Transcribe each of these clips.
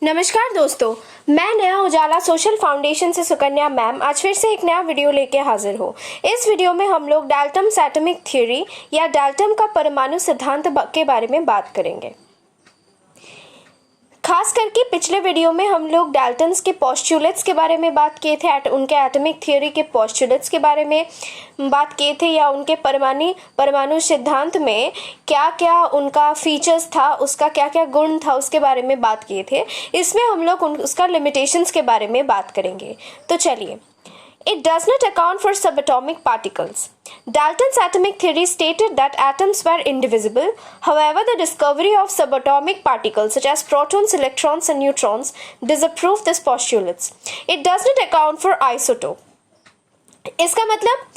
नमस्कार दोस्तों, मैं नया उजाला सोशल फाउंडेशन से सुकन्या मैम आज फिर से एक नया वीडियो लेके हाजिर हो। इस वीडियो में हम लोग डाल्टन्स एटॉमिक थ्योरी या डाल्टन का परमाणु सिद्धांत के बारे में बात करेंगे। खास करके पिछले वीडियो में हम लोग डाल्टन्स के पोस्टुलेट्स के बारे में बात किए थे, उनके एटॉमिक थ्योरी के पोस्टुलेट्स के बारे में बात किए थे या उनके परमाणु सिद्धांत में क्या क्या उनका फीचर्स था, उसका क्या क्या गुण था, उसके बारे में बात किए थे। इसमें हम लोग उसका लिमिटेशंस के बारे में बात करेंगे। तो चलिए, It does not account for subatomic particles. Dalton's atomic theory stated that atoms were indivisible. However, the discovery of subatomic particles such as protons, electrons, and neutrons disproved this postulates. It does not account for isotope. इसका मतलब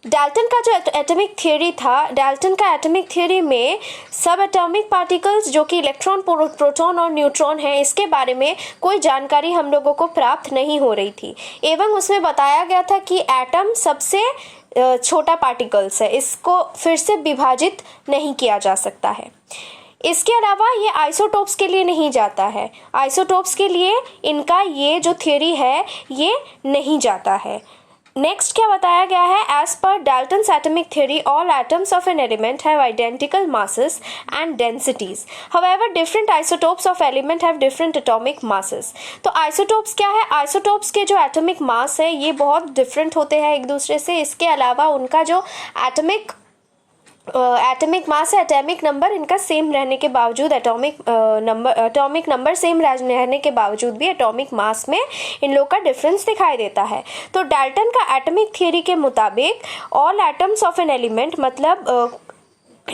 Dalton का जो atomic theory था, Dalton का atomic theory में सब atomic particles जो कि इलेक्ट्रॉन, प्रोटॉन और न्यूट्रॉन हैं, इसके बारे में कोई जानकारी हम लोगों को प्राप्त नहीं हो रही थी। एवं उसमें बताया गया था कि एटम सबसे छोटा पार्टिकल्स है, इसको फिर से विभाजित नहीं किया जा सकता है। इसके अलावा ये आइसोटोप्स के लिए नहीं जाता है, आइसोटोप्स के लिए इनका ये जो थ्योरी है ये नहीं जाता है। नेक्स्ट क्या बताया गया है, as per Dalton's atomic theory all atoms of an element have identical masses and densities, however different isotopes of element have different atomic masses. तो आइसोटोप्स क्या है, आइसोटोप्स के जो एटॉमिक मास है ये बहुत डिफरेंट होते हैं एक दूसरे से। इसके अलावा उनका जो एटॉमिक मास है, एटॉमिक नंबर इनका सेम रहने के बावजूद, एटॉमिक नंबर सेम रहने के बावजूद भी एटॉमिक मास में इन लोग का डिफरेंस दिखाई देता है। तो डाल्टन का एटॉमिक थ्योरी के मुताबिक all atoms of an element, मतलब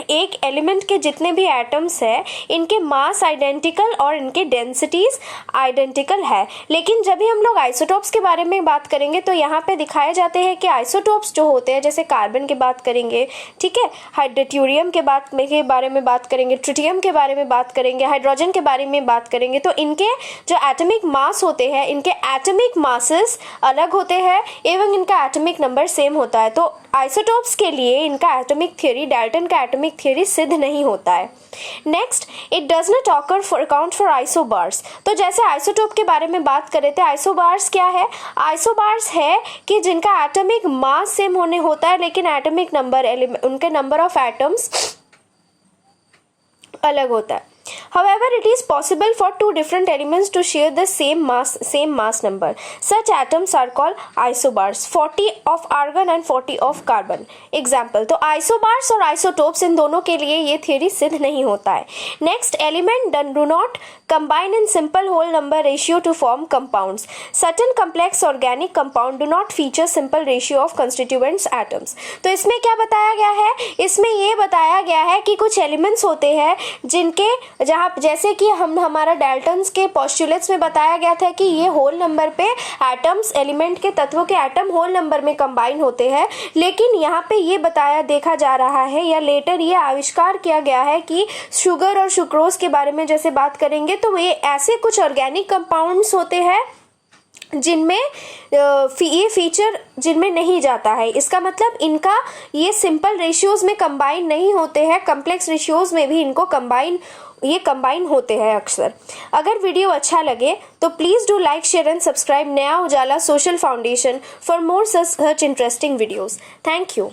एक एलिमेंट के जितने भी एटम्स है इनके मास आइडेंटिकल और इनके डेंसिटीज आइडेंटिकल है। लेकिन जब भी हम लोग आइसोटोप्स के बारे में बात करेंगे तो यहाँ पे दिखाए जाते हैं कि आइसोटोप्स जो होते हैं, जैसे कार्बन की बात करेंगे, ठीक है, ड्यूटेरियम के बारे में बात करेंगे, ट्रिटियम के बारे में बात करेंगे, हाइड्रोजन के बारे में बात करेंगे, तो इनके जो एटॉमिक मास होते हैं, इनके एटॉमिक मासेस अलग होते हैं एवं इनका एटॉमिक नंबर सेम होता है। तो आइसोटोप्स के लिए इनका एटॉमिक थ्योरी, डाल्टन का एटॉमिक थ्योरी सिद्ध नहीं होता है। Next, it does not occur for account for isobars. तो जैसे आइसोटोप के बारे में बात कर रहे थे, आइसोबार्स क्या है, आइसोबार्स है कि जिनका एटॉमिक मास सेम होता है लेकिन एटॉमिक नंबर, उनके नंबर ऑफ एटम्स अलग होता है। However, it is possible for two different elements to share the same mass number. Such atoms are called isobars, 40 of argon and 40 of carbon. Example, तो isobars और isotopes इन दोनों के लिए ये theory सिद्ध नहीं होता है। Next, element do not combine in simple whole number ratio to form compounds. Certain complex organic compound do not feature simple ratio of constituents atoms. तो इसमें क्या बताया गया है, इसमें ये बताया गया है कि कुछ एलिमेंट्स होते हैं जिनके, जैसे कि हमारा डाल्टन्स के पोस्टुलेट्स में बताया गया था कि ये होल नंबर पे एटम्स, एलिमेंट के तत्वों के एटम होल नंबर में कंबाइन होते हैं। लेकिन यहाँ पे ये देखा जा रहा है या लेटर ये आविष्कार किया गया है कि शुगर और सुक्रोज के बारे में जैसे बात करेंगे तो ये ऐसे कुछ ऑर्गेनिक कंपाउंड्स होते हैं जिनमें ये फीचर जिनमें नहीं जाता है। इसका मतलब इनका ये सिंपल रेशियोज में कंबाइन नहीं होते हैं, कॉम्प्लेक्स रेशियोज में भी इनको कंबाइन होते हैं अक्सर। अगर वीडियो अच्छा लगे तो please do like, share and subscribe Naya Ujala social foundation for more such interesting videos. Thank you.